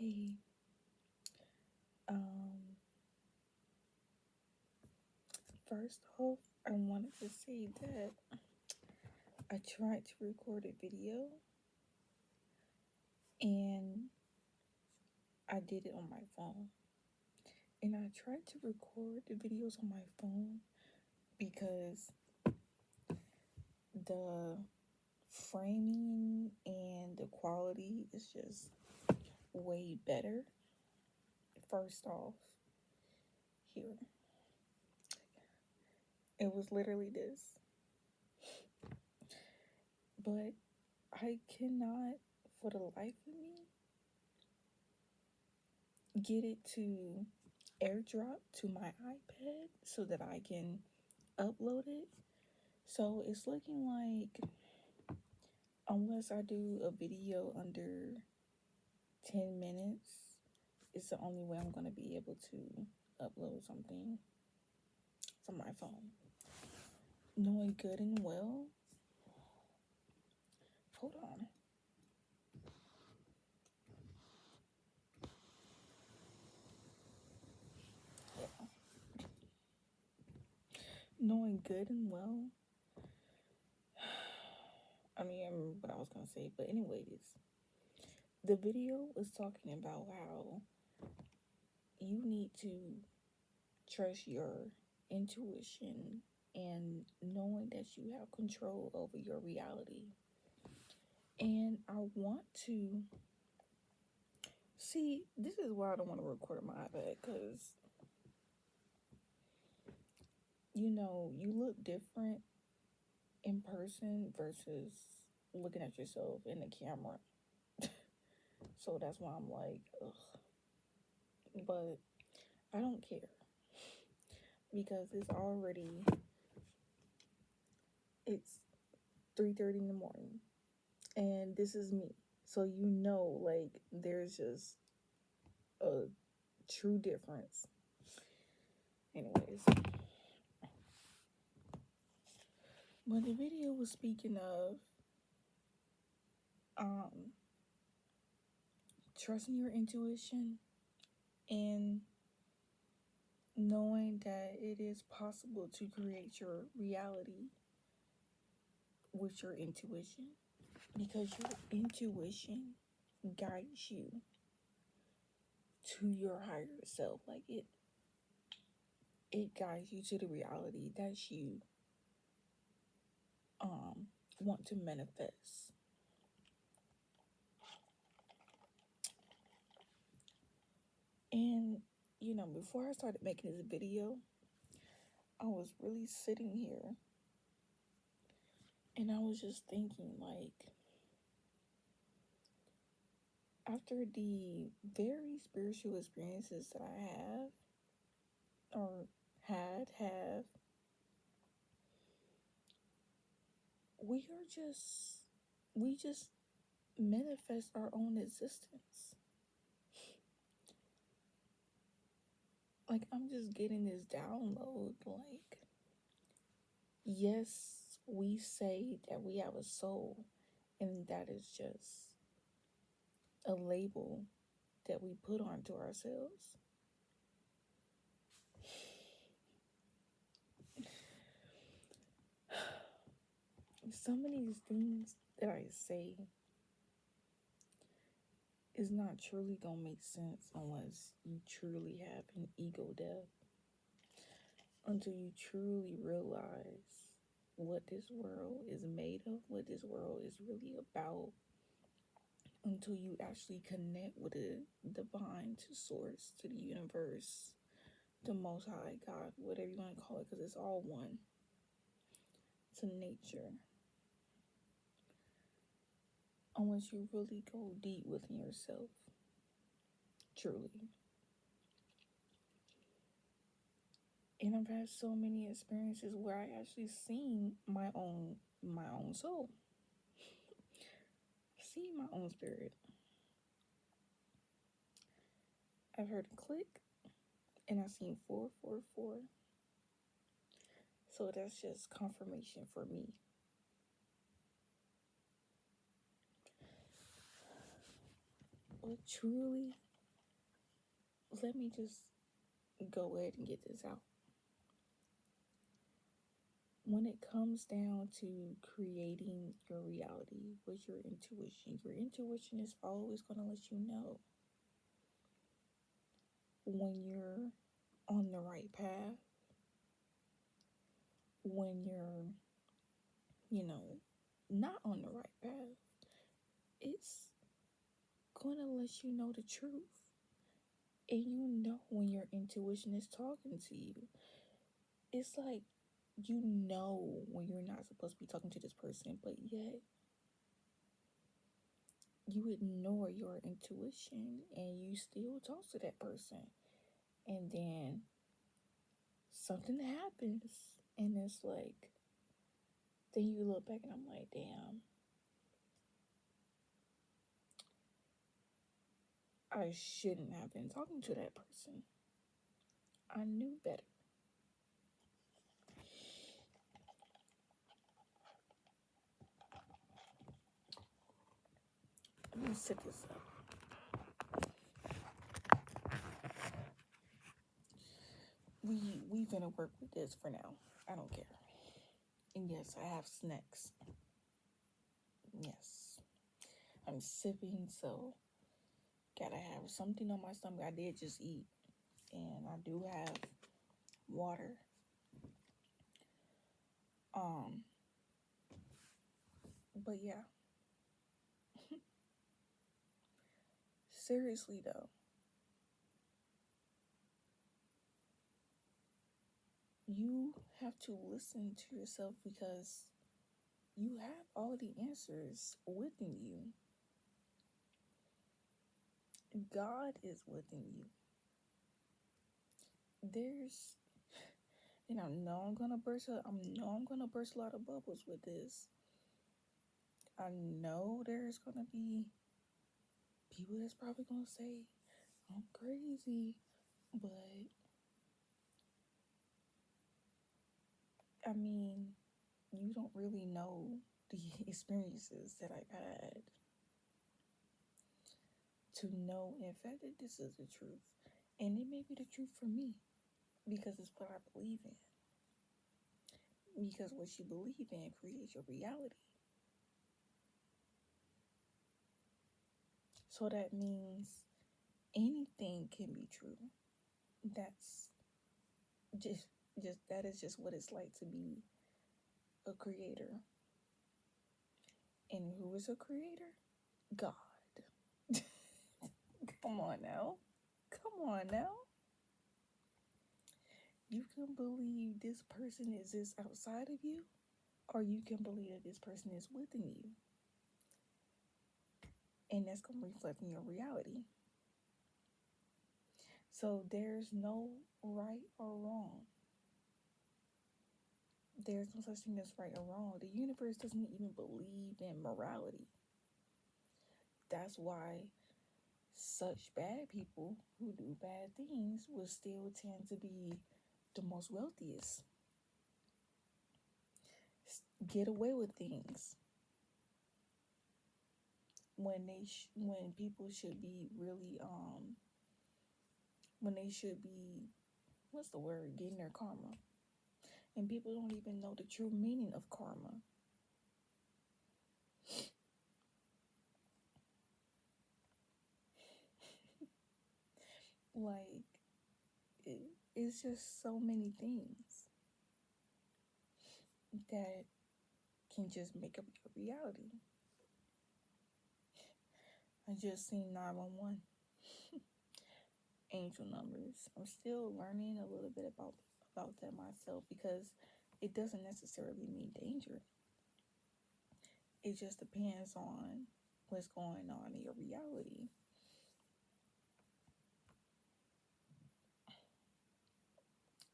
Hey, um, first off, I wanted to say that I tried to record a video and I did it on my phone. And I tried to record the videos on my phone because the framing and the quality is just way better. First off, here, it was literally this. But I cannot, for the life of me, get it to airdrop to my iPad so that I can upload it. So it's looking like unless I do a video under 10 minutes, it's the only way I'm going to be able to upload something from my phone. Knowing good and well, hold on. Yeah. Knowing good and well, I remember what I was going to say, but anyways, the video was talking about how you need to trust your intuition and knowing that you have control over your reality. And I want to see, this is why I don't want to record on my iPad, because you look different in person versus looking at yourself in the camera. So that's why I'm like, ugh. But I don't care because it's 3:30 in the morning and this is me. So like there's just a true difference. Anyways, but the video was speaking of um trusting your intuition and knowing that it is possible to create your reality with your intuition, because your intuition guides you to your higher self. Like it guides you to the reality that you want to manifest. And before I started making this video, I was really sitting here and I was just thinking, like, after the very spiritual experiences that I have or have, we just manifest our own existence. Like, I'm just getting this download, like, yes, we say that we have a soul, and that is just a label that we put onto ourselves. Some of these things that I say is not truly gonna make sense unless you truly have an ego death. Until you truly realize what this world is made of, what this world is really about, until you actually connect with the divine, to source, to the universe, the most high, God, whatever you want to call it, because it's all one, to nature. Unless you really go deep within yourself, truly. And I've had so many experiences where I actually seen my own soul, seen my own spirit. I've heard a click, and I've seen 444. So that's just confirmation for me. But truly, let me just go ahead and get this out. When it comes down to creating your reality with your intuition is always going to let you know when you're on the right path, when you're, not on the right path. It's going to let you know the truth. And you know when your intuition is talking to you. It's like you know when you're not supposed to be talking to this person, but yet you ignore your intuition and you still talk to that person. And then something happens, and it's like, then you look back and I'm like, damn, I shouldn't have been talking to that person. I knew better. Let me set this up. We finna work with this for now. I don't care. And yes, I have snacks. Yes. I'm sipping, so gotta have something on my stomach. I did just eat. And I do have water. But yeah. Seriously though. You have to listen to yourself because you have all the answers within you. God is within you. There's, and I know I'm gonna burst a lot of bubbles with this. I know there's gonna be people that's probably gonna say I'm crazy, but I mean, you don't really know the experiences that I've had to know, in fact, that this is the truth. And it may be the truth for me because it's what I believe in. Because what you believe in creates your reality. So that means anything can be true. That's just that is just what it's like to be a creator. And who is a creator? God. Come on now. Come on now. You can believe this person exists outside of you, or you can believe that this person is within you. And that's going to reflect in your reality. So there's no right or wrong. There's no such thing as right or wrong. The universe doesn't even believe in morality. That's why such bad people who do bad things will still tend to be the most wealthiest. Get away with things when when people should be really when they should be, what's the word, getting their karma. And people don't even know the true meaning of karma. Like, it's just so many things that can just make up your reality. I just seen 911 angel numbers. I'm still learning a little bit about that myself because it doesn't necessarily mean danger. It just depends on what's going on in your reality.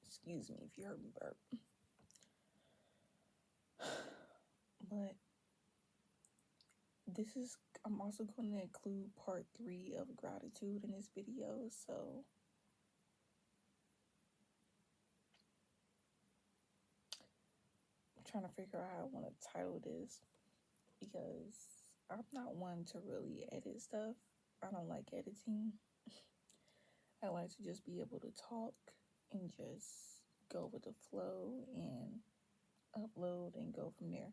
Excuse me if you heard me burp. But I'm also going to include part 3 of gratitude in this video. So I'm trying to figure out how I want to title this because I'm not one to really edit stuff. I don't like editing. I like to just be able to talk and just go with the flow and upload and go from there.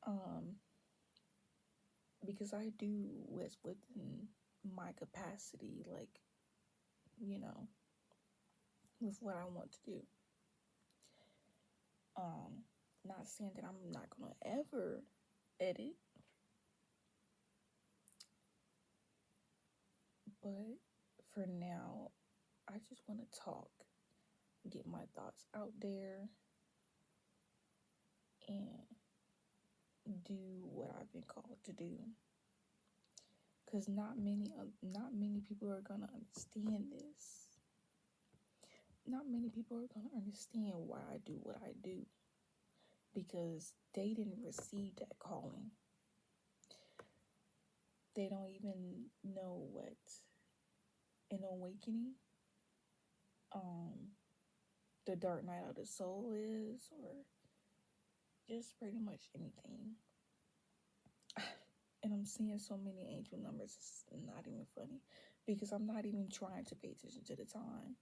Um, because I do what's within my capacity, like, you know, with what I want to do. Not saying that I'm not gonna ever edit, but for now, I just want to talk, get my thoughts out there, and do what I've been called to do. Cause not many people are gonna understand this. Not many people are gonna understand why I do what I do, because they didn't receive that calling. They don't even know what an awakening, the dark night of the soul is, or just pretty much anything. And I'm seeing so many angel numbers, it's not even funny, because I'm not even trying to pay attention to the time.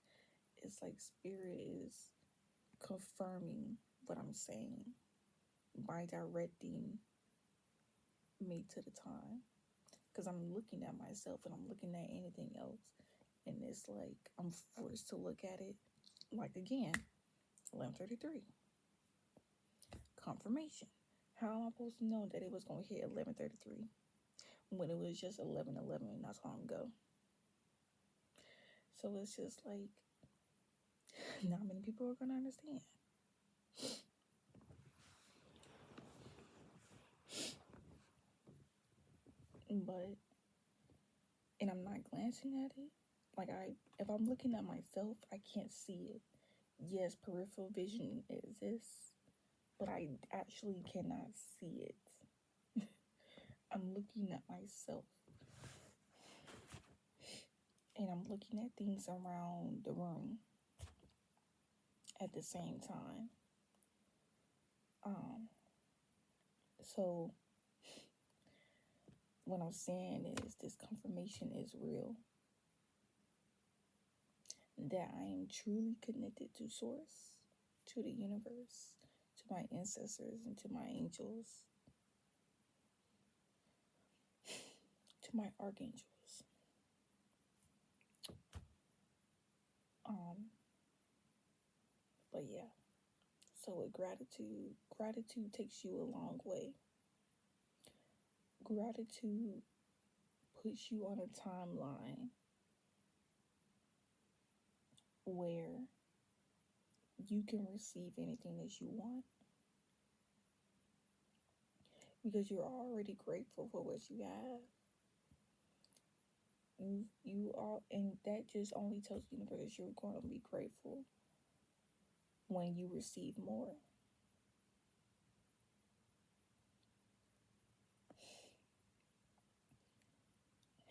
It's like Spirit is confirming what I'm saying by directing me to the time. Because I'm looking at myself and I'm looking at anything else, and it's like I'm forced to look at it. Like, again, 11:33, confirmation. How am I supposed to know that it was going to hit 11:33 when it was just 11:11 not so long ago? So it's just like, not many people are going to understand. But, and I'm not glancing at it. Like, if I'm looking at myself, I can't see it. Yes, peripheral vision exists, but I actually cannot see it. I'm looking at myself, and I'm looking at things around the room at the same time. So what I'm saying is, this confirmation is real, that I am truly connected to Source, to the universe, to my ancestors, and to my angels, to my archangels. But yeah, so with gratitude takes you a long way. Gratitude puts you on a timeline where you can receive anything that you want, because you're already grateful for what you have. You are, and that just only tells the universe you're going to be grateful when you receive more.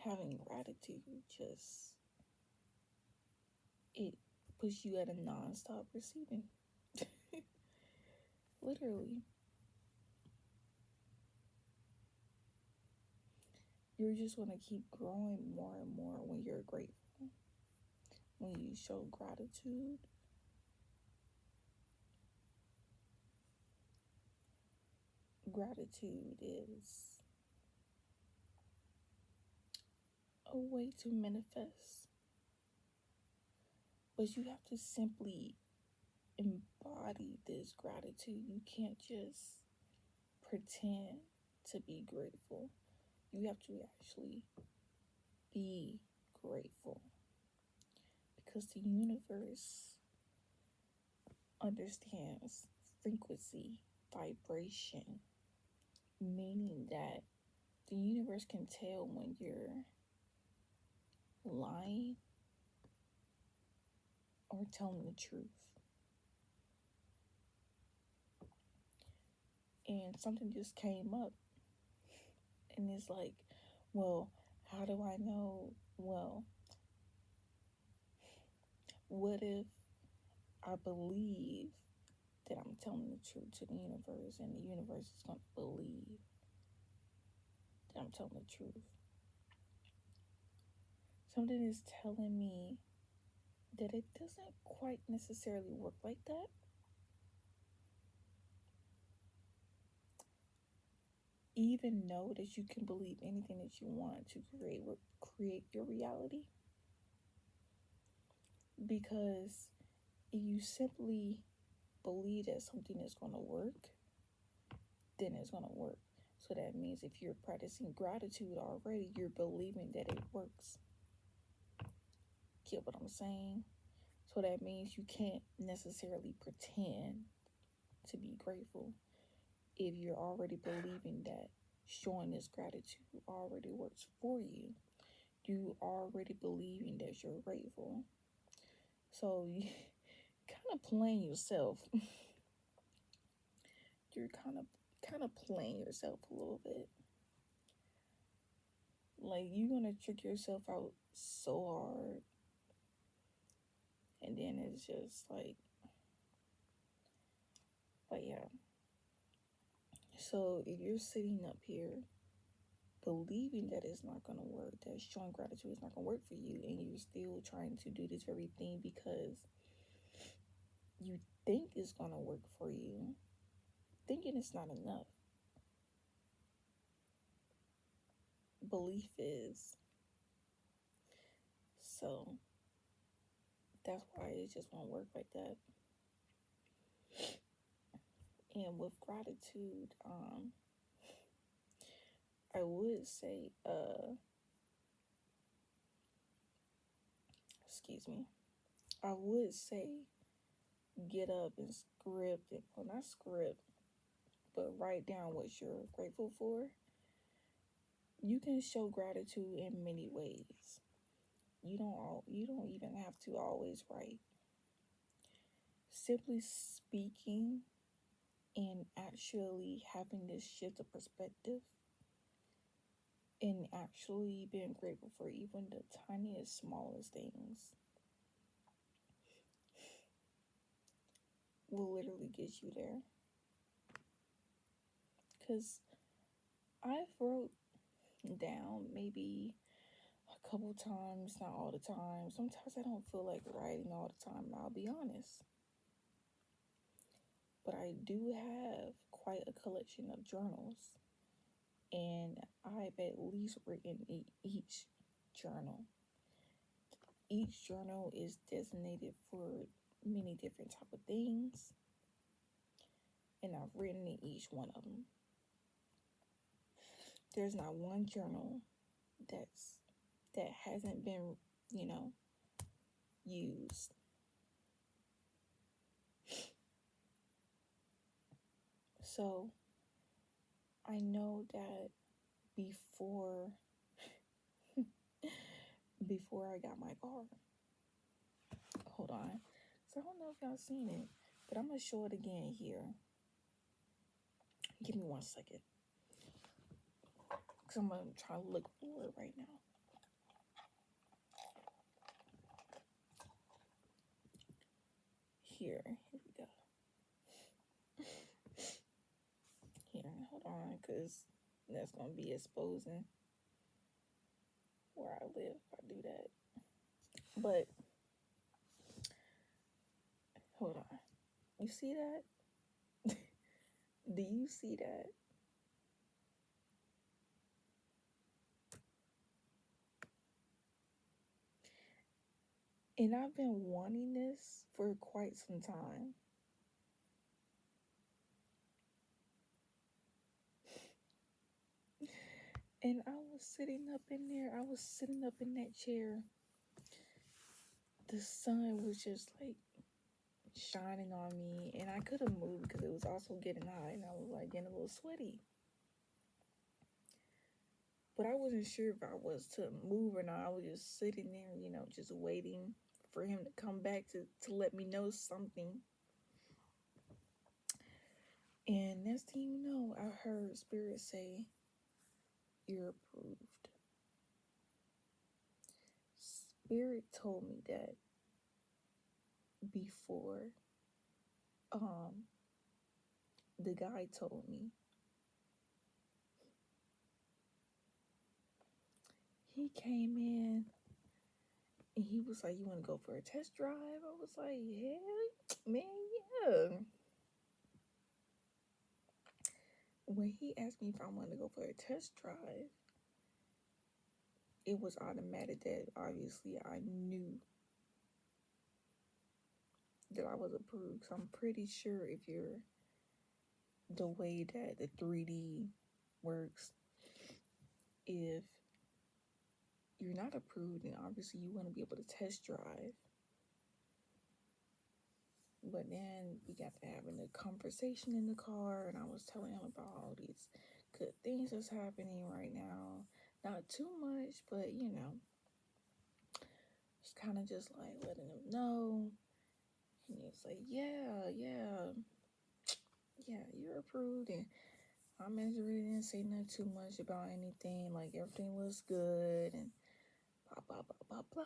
Having gratitude just, it puts you at a non-stop receiving. Literally. You're just going to keep growing more and more when you're grateful. When you show gratitude, gratitude is a way to manifest. But you have to simply embody this gratitude. You can't just pretend to be grateful. You have to actually be grateful, because the universe understands frequency, vibration, meaning that the universe can tell when you're lying or telling the truth. And something just came up, and it's like, well, how do I know? Well, what if I believe that I'm telling the truth to the universe, and the universe is going to believe that I'm telling the truth? Something is telling me that it doesn't quite necessarily work like that. Even know that you can believe anything that you want to create your reality. Because if you simply believe that something is going to work, then it's going to work. So that means if you're practicing gratitude already, you're believing that it works. Get what I'm saying? So that means you can't necessarily pretend to be grateful if you're already believing that showing this gratitude already works for you. You already believing that you're grateful. So you kind of playing yourself. You're kind of playing yourself a little bit. Like you're gonna trick yourself out so hard, and then it's just but yeah. So if you're sitting up here believing that it's not gonna work, that showing gratitude is not gonna work for you, and you're still trying to do this very thing because you think it's gonna work for you, thinking it's not enough. Belief is. So that's why it just won't work like that. And with gratitude, I would say, excuse me, I would say get up and script it, well, not script, but write down what you're grateful for. You can show gratitude in many ways. You don't even have to always write. Simply speaking and actually having this shift of perspective and actually being grateful for even the tiniest, smallest things will literally get you there. Because I've wrote down maybe a couple times, not all the time. Sometimes I don't feel like writing all the time, I'll be honest. But I do have quite a collection of journals, and I've at least written each journal. Each journal is designated for many different type of things, and I've written in each one of them. There's not one journal that hasn't been, used. So I know that before I got my car. Hold on. So I don't know if y'all seen it, but I'm gonna show it again here. Give me 1 second. Because I'm gonna try to look for it right now. Here we go. Here, hold on, because that's gonna be exposing where I live if I do that. But hold on. You see that? Do you see that? And I've been wanting this for quite some time. And I was sitting up in there. I was sitting up in that chair. The sun was just like shining on me, and I could have moved because it was also getting hot, and I was like getting a little sweaty. But I wasn't sure if I was to move or not. I was just sitting there, just waiting for him to come back to let me know something. And next thing you know, I heard Spirit say, "You're approved." Spirit told me that before the guy told me. He came in And he was like, "You want to go for a test drive?" I was like, "Yeah, man, yeah." When he asked me if I wanted to go for a test drive, it was automatic that obviously I knew that I was approved. So I'm pretty sure if you're the way that the 3D works, if you're not approved, then obviously you want to be able to test drive. But then we got to having a conversation in the car, and I was telling him about all these good things that's happening right now. Not too much, but just kind of just like letting him know. And he was like, "Yeah, yeah, yeah, you're approved." And my manager really didn't say nothing too much about anything. Like everything was good and blah blah blah blah blah.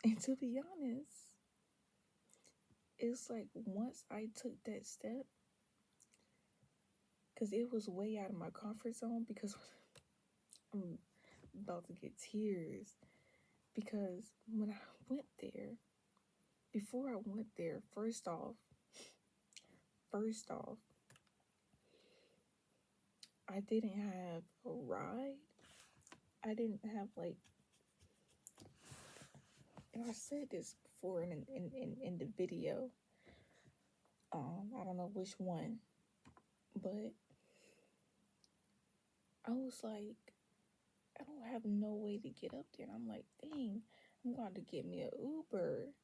And to be honest, it's like once I took that step, because it was way out of my comfort zone, because I'm about to get tears. Because when I went there, before I went there, first off, I didn't have a ride. I didn't have like, and I said this before in the video. I don't know which one, but I was like, I don't have no way to get up there. And I'm like, dang, I'm going to get me an Uber.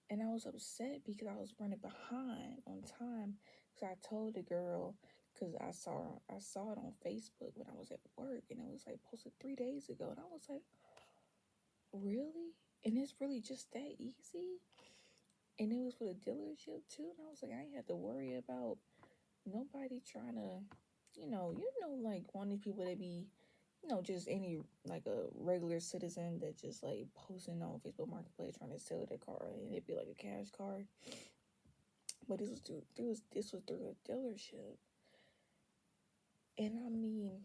And I was upset because I was running behind on time. So I told the girl, because I saw it on Facebook when I was at work, and it was like posted 3 days ago. And I was like, really? And it's really just that easy? And it was for the dealership too. And I was like, I ain't have to worry about nobody trying to, like one of these people that be, just any like a regular citizen that just like posting on Facebook Marketplace trying to sell their car, and it'd be like a cash car. But this was through a dealership. And I mean,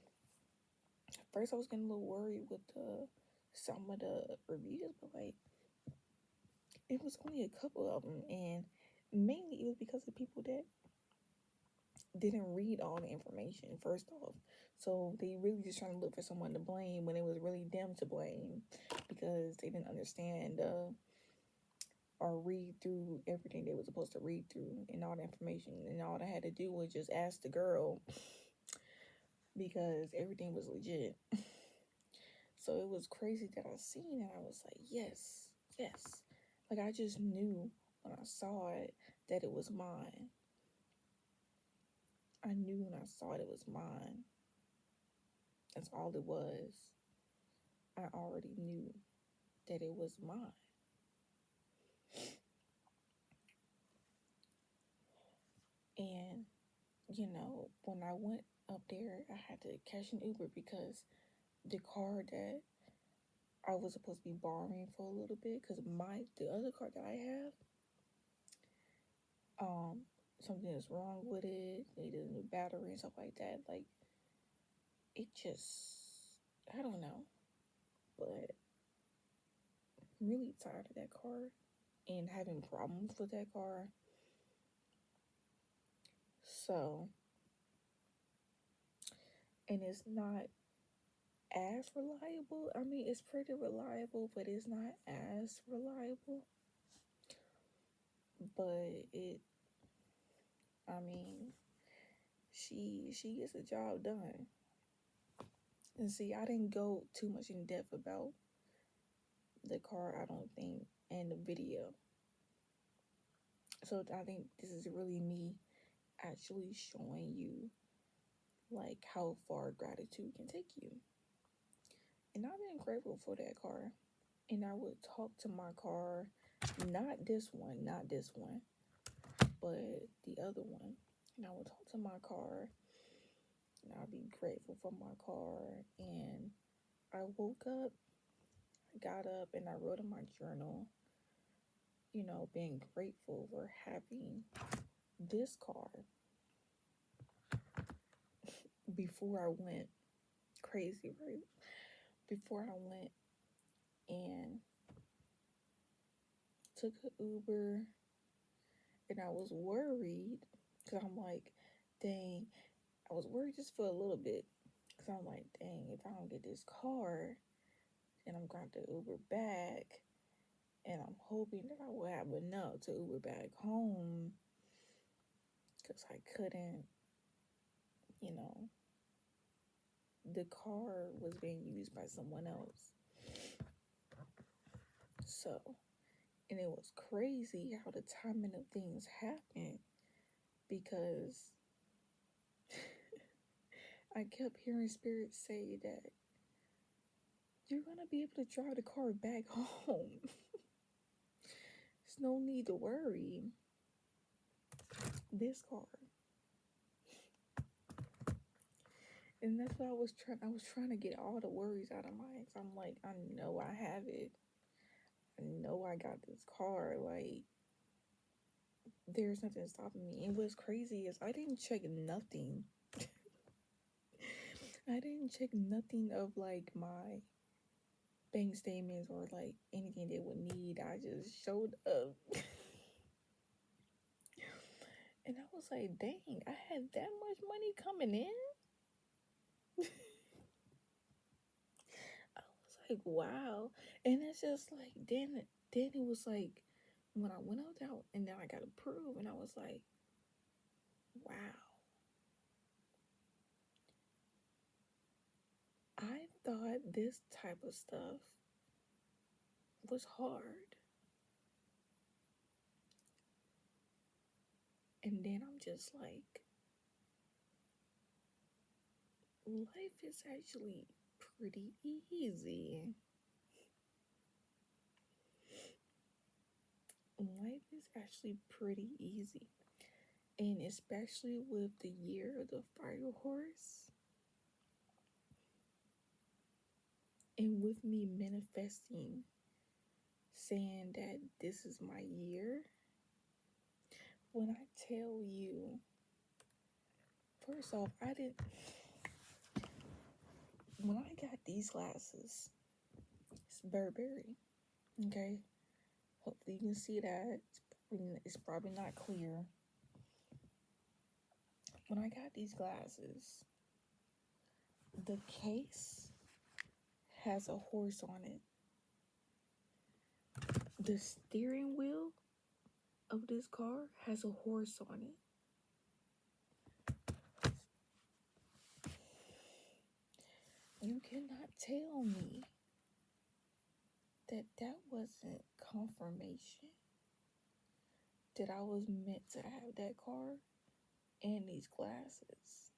at first I was getting a little worried with some of the reviews, but like it was only a couple of them, and mainly it was because of people that didn't read all the information first off. So they really just trying to look for someone to blame when it was really them to blame, because they didn't understand or read through everything they were supposed to read through and all the information. And all they had to do was just ask the girl, because everything was legit. So it was crazy that I seen it. I was like, yes, yes. Like I just knew when I saw it that it was mine. I knew when I saw it was mine. That's all it was. I already knew that it was mine. And, when I went up there, I had to catch an Uber because the car that I was supposed to be borrowing for a little bit, because the other car that I have, something is wrong with it, needed a new battery and stuff like that. Like, it just, I don't know, but I'm really tired of that car and having problems with that car. So, and it's not as reliable. I mean, it's pretty reliable, but it's not as reliable. But I mean, she gets the job done. And see, I didn't go too much in depth about the car, I don't think, and the video. So I think this is really me actually showing you like how far gratitude can take you. And I've been grateful for that car. And I would talk to my car, not this one, but the other one. And I would talk to my car, and I'd be grateful for my car. And I woke up, got up, and I wrote in my journal, being grateful for having this car before I went crazy, right? before I went and took an Uber, and I was worried because I'm like, dang, I was worried just for a little bit because I'm like, dang, if I don't get this car, and I'm going to Uber back, and I'm hoping that I will have enough to Uber back home because I couldn't, you know, the car was being used by someone else. So, and it was crazy how the timing of things happened because I kept hearing spirits say that you're going to be able to drive the car back home. There's no need to worry. This car. And that's what I was trying to get all the worries out of my head. I'm like, I know I have it. I know I got this car. Like, there's nothing stopping me. And what's crazy is I didn't check nothing. I didn't check nothing of like my bank statements or like anything they would need. I just showed up. And I was like, dang, I had that much money coming in? I was like, wow. And it's just like, then it was like, when I went out and then I got approved, and I was like, wow. I thought this type of stuff was hard. And then I'm just like, life is actually pretty easy. Life is actually pretty easy. And especially with the year of the fire horse, and with me manifesting, saying that this is my year, when I tell you, first off, when I got these glasses, it's Burberry, okay? Hopefully you can see that. It's probably not clear. When I got these glasses, the case has a horse on it. The steering wheel of this car has a horse on it. You cannot tell me that wasn't confirmation that I was meant to have that car and these glasses.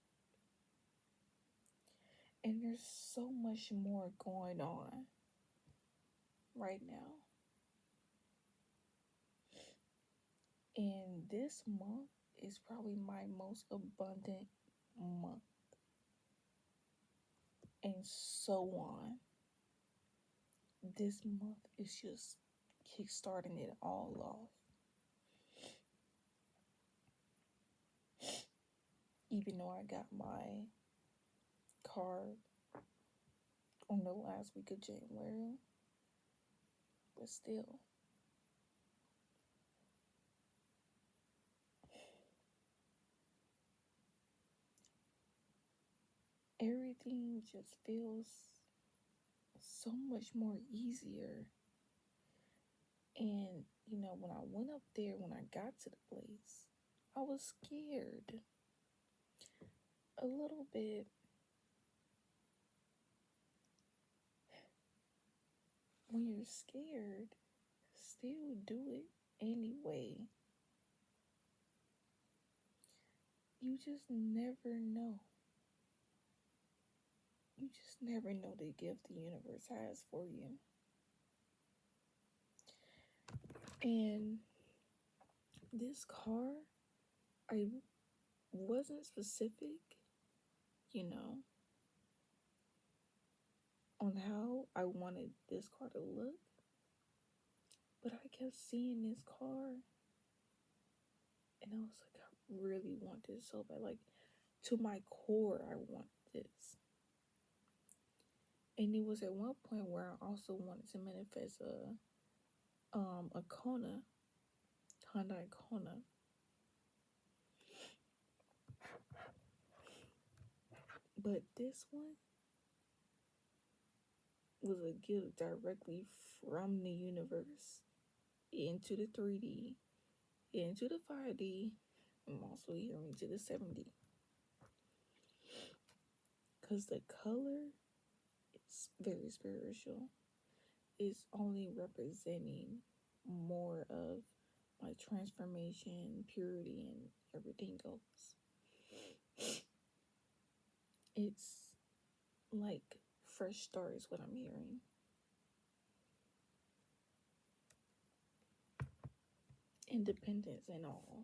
And there's so much more going on right now. And this month is probably my most abundant month. And so on. This month is just kickstarting it all off. Even though I got my car on the last week of January, but still. Everything just feels so much more easier. And, you know, when I went up there, when I got to the place, I was scared. A little bit. When you're scared, still do it anyway. You just never know. You just never know the gift the universe has for you. And this car, I wasn't specific, you know, on how I wanted this car to look. But I kept seeing this car, and I was like, I really want this so bad. Like, to my core, I want this. And it was at one point where I also wanted to manifest a Kona, Hyundai Kona. But this one was a gift directly from the universe into the 3D, into the 5D, and also here into the 7D. Because the color is very spiritual. It's only representing more of my transformation, purity, and everything else. It's like fresh start is what I'm hearing. Independence and all.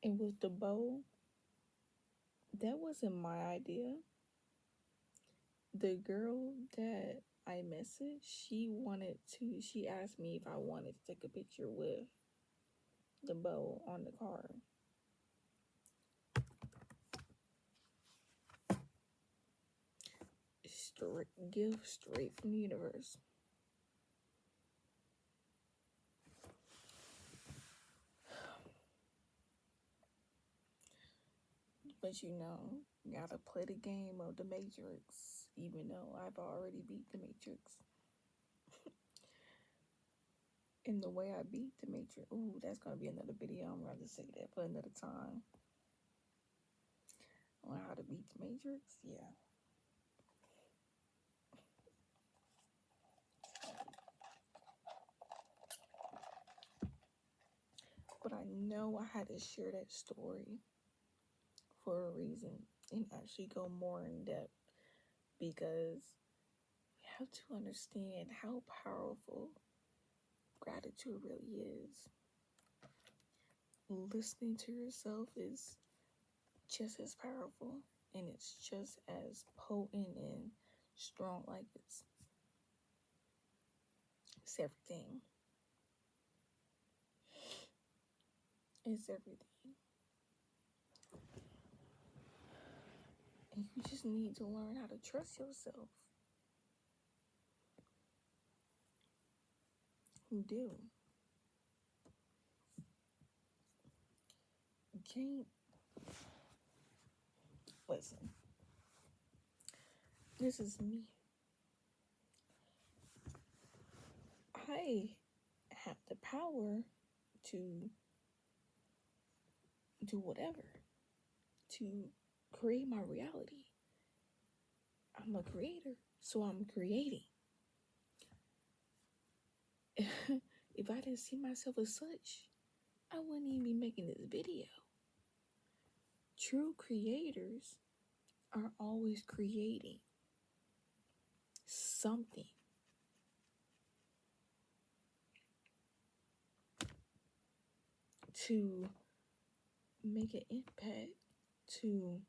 And with the bow, that wasn't my idea. The girl that I messaged, she asked me if I wanted to take a picture with the bow on the card. Gift straight from the universe. But you gotta play the game of the Matrix, even though I've already beat the Matrix. And the way I beat the Matrix, ooh, that's gonna be another video. I'm gonna say that for another time. On how to beat the Matrix, yeah. But I know I had to share that story for a reason and actually go more in depth, because you have to understand how powerful gratitude really is. Listening to yourself is just as powerful, and it's just as potent and strong. Like it's everything. It's everything. And you just need to learn how to trust yourself. You do. You can't. Listen, this is me. I have the power to do whatever, to create my reality. I'm a creator, so I'm creating. If I didn't see myself as such, I wouldn't even be making this video. True creators are always creating something. To make an impact, to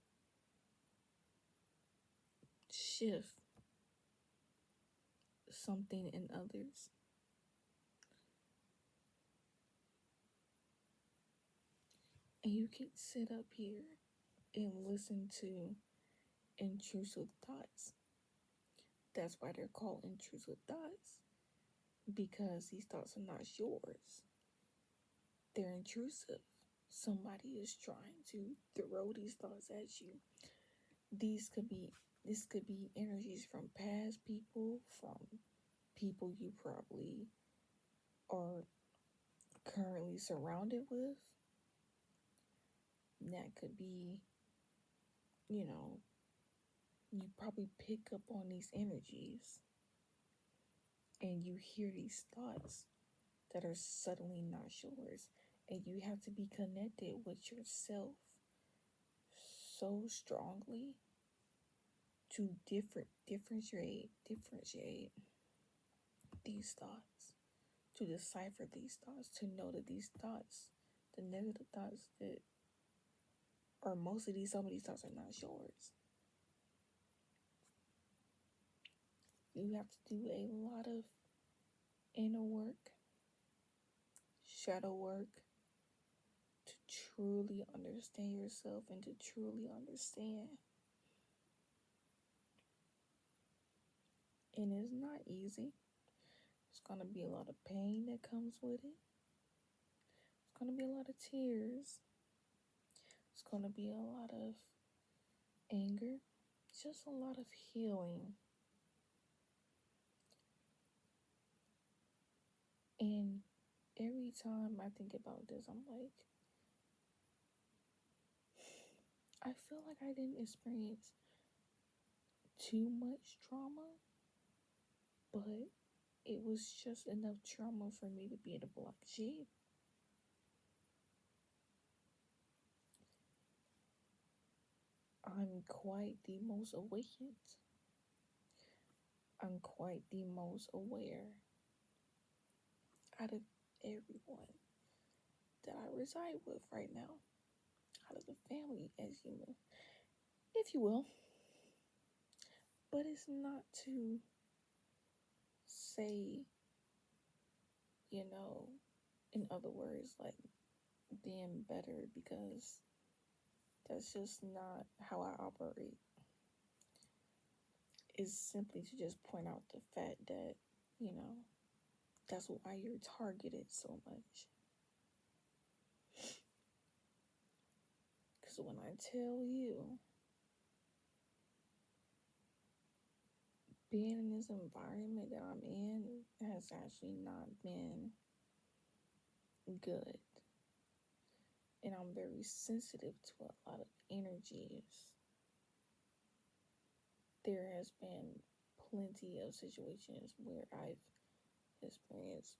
shift something in others. And you can sit up here and listen to intrusive thoughts. That's why they're called intrusive thoughts, because these thoughts are not yours. They're intrusive. Somebody is trying to throw these thoughts at you. This could be energies from past people, from people you probably are currently surrounded with. That could be, you probably pick up on these energies and you hear these thoughts that are suddenly not yours. And you have to be connected with yourself so strongly to differentiate these thoughts, to decipher these thoughts, to know that these thoughts, the negative thoughts that, or some of these thoughts are not yours. You have to do a lot of inner work, shadow work, to truly understand yourself and to truly understand. And it's not easy. It's going to be a lot of pain that comes with it. It's going to be a lot of tears. It's going to be a lot of anger. Just a lot of healing. And every time I think about this, I'm like, I feel like I didn't experience too much trauma, but it was just enough trauma for me to be in a black sheep. I'm quite the most awakened. I'm quite the most aware out of everyone that I reside with right now, out of the family, if you will. But it's not to say, in other words, like being better, because that's just not how I operate. It's simply to just point out the fact that, that's why you're targeted so much. Because when I tell you, being in this environment that I'm in has actually not been good. And I'm very sensitive to a lot of energies. There has been plenty of situations where I've experienced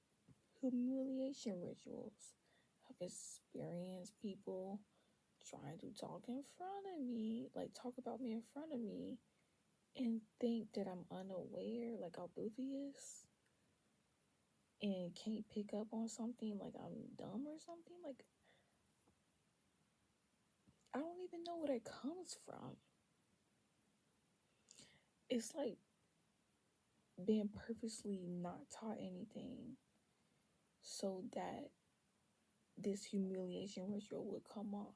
humiliation rituals. I've experienced people trying to talk in front of me, like talk about me in front of me, and think that I'm unaware, like oblivious, and can't pick up on something, like I'm dumb or something. Like, I don't even know where that comes from. It's like being purposely not taught anything so that this humiliation ritual would come on.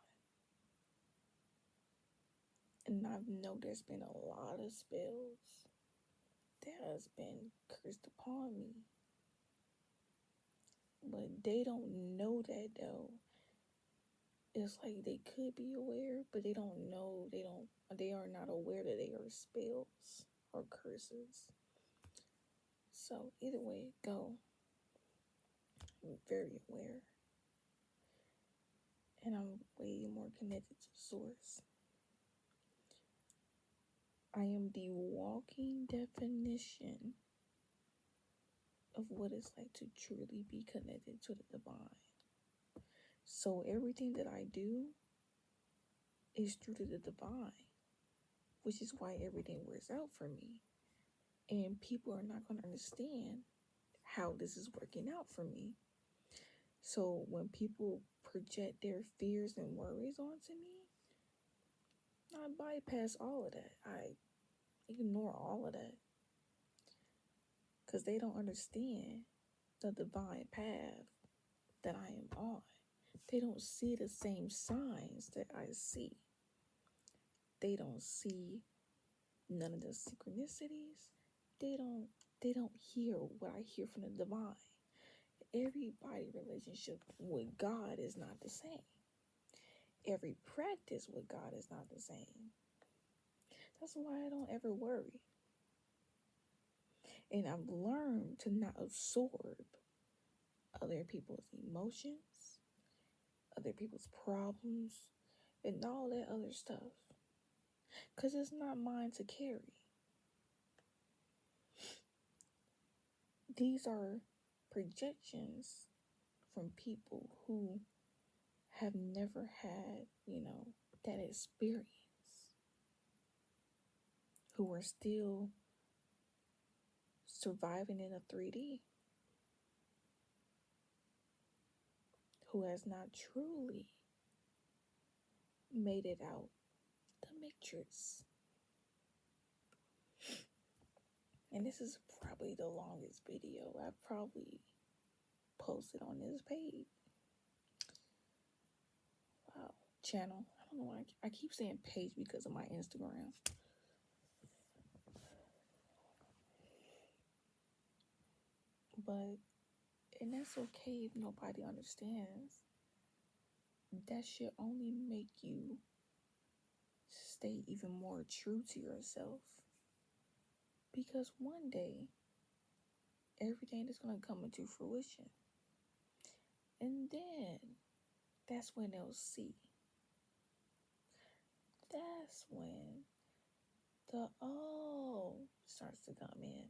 And I know there's been a lot of spells that has been cursed upon me. But they don't know that though. It's like they could be aware, but they don't know. They are not aware that they are spells or curses. So either way it go, I'm very aware. And I'm way more connected to the source. I am the walking definition of what it's like to truly be connected to the divine. So everything that I do is through to the divine, which is why everything works out for me. And people are not going to understand how this is working out for me. So when people project their fears and worries onto me, I bypass all of that. I ignore all of that. Because they don't understand the divine path that I am on. They don't see the same signs that I see. They don't see none of the synchronicities. They don't hear what I hear from the divine. Everybody's relationship with God is not the same. Every practice with God is not the same. That's why I don't ever worry. And I've learned to not absorb other people's emotions, other people's problems, and all that other stuff. Because it's not mine to carry. These are projections from people who have never had, that experience, who are still surviving in a 3D, who has not truly made it out the matrix. And this is probably the longest video I've probably posted on this page. channel. I don't know why I keep saying page because of my Instagram. But, and that's okay if nobody understands. That should only make you stay even more true to yourself. Because one day, everything is going to come into fruition. And then, that's when they'll see. That's when the starts to come in.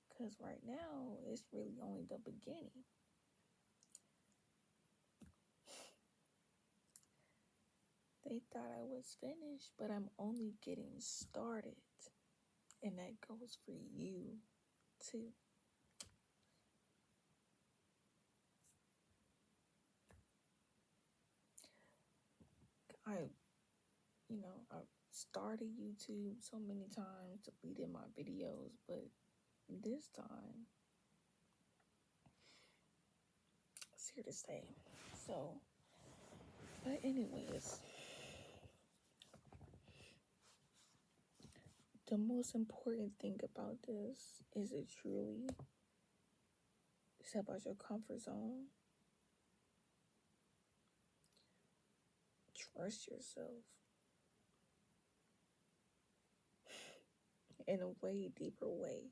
Because right now, it's really only the beginning. They thought I was finished, but I'm only getting started. And that goes for you, too. I've started YouTube so many times, deleted my videos, but this time, it's here to stay. So, but anyways, the most important thing about this is it truly step out your comfort zone. Trust yourself in a way deeper way.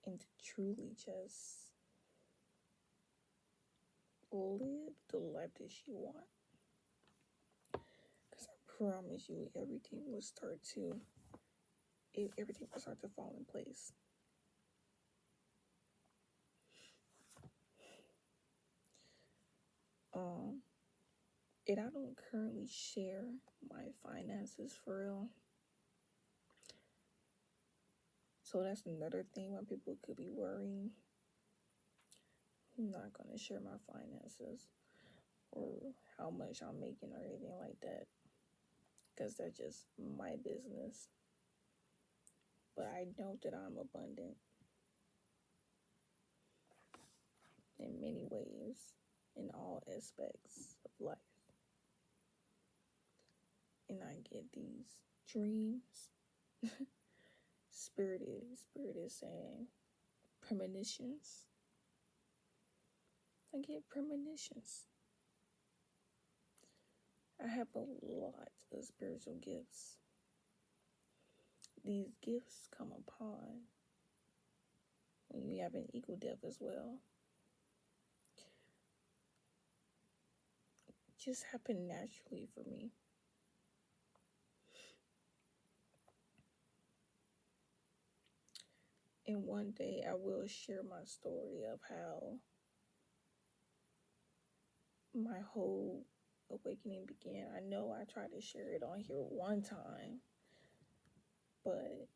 And to truly just live the life that you want. Because I promise you, everything will start to fall in place. And I don't currently share my finances for real. So that's another thing why people could be worrying. I'm not going to share my finances or how much I'm making or anything like that. Because that's just my business. But I know that I'm abundant in many ways, in all aspects of life. And I get these dreams. Spirit is saying premonitions. I get premonitions. I have a lot of spiritual gifts. These gifts come upon when you have an ego death as well. It just happened naturally for me. And one day I will share my story of how my whole awakening began. I know I tried to share it on here one time, but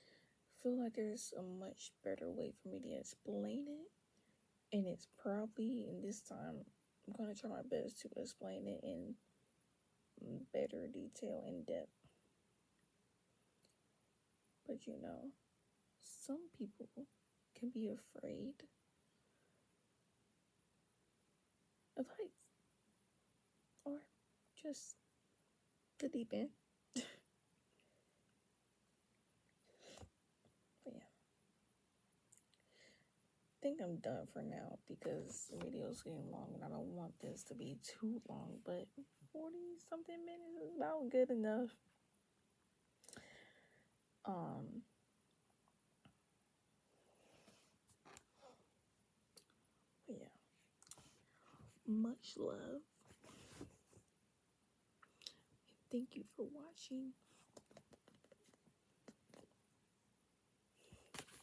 I feel like there's a much better way for me to explain it. And it's probably, in this time, I'm going to try my best to explain it in better detail and depth. But some people can be afraid of heights or just the deep end. But yeah, I think I'm done for now because the video's getting long and I don't want this to be too long, but 40 something minutes is about good enough. But yeah, much love. Thank you for watching.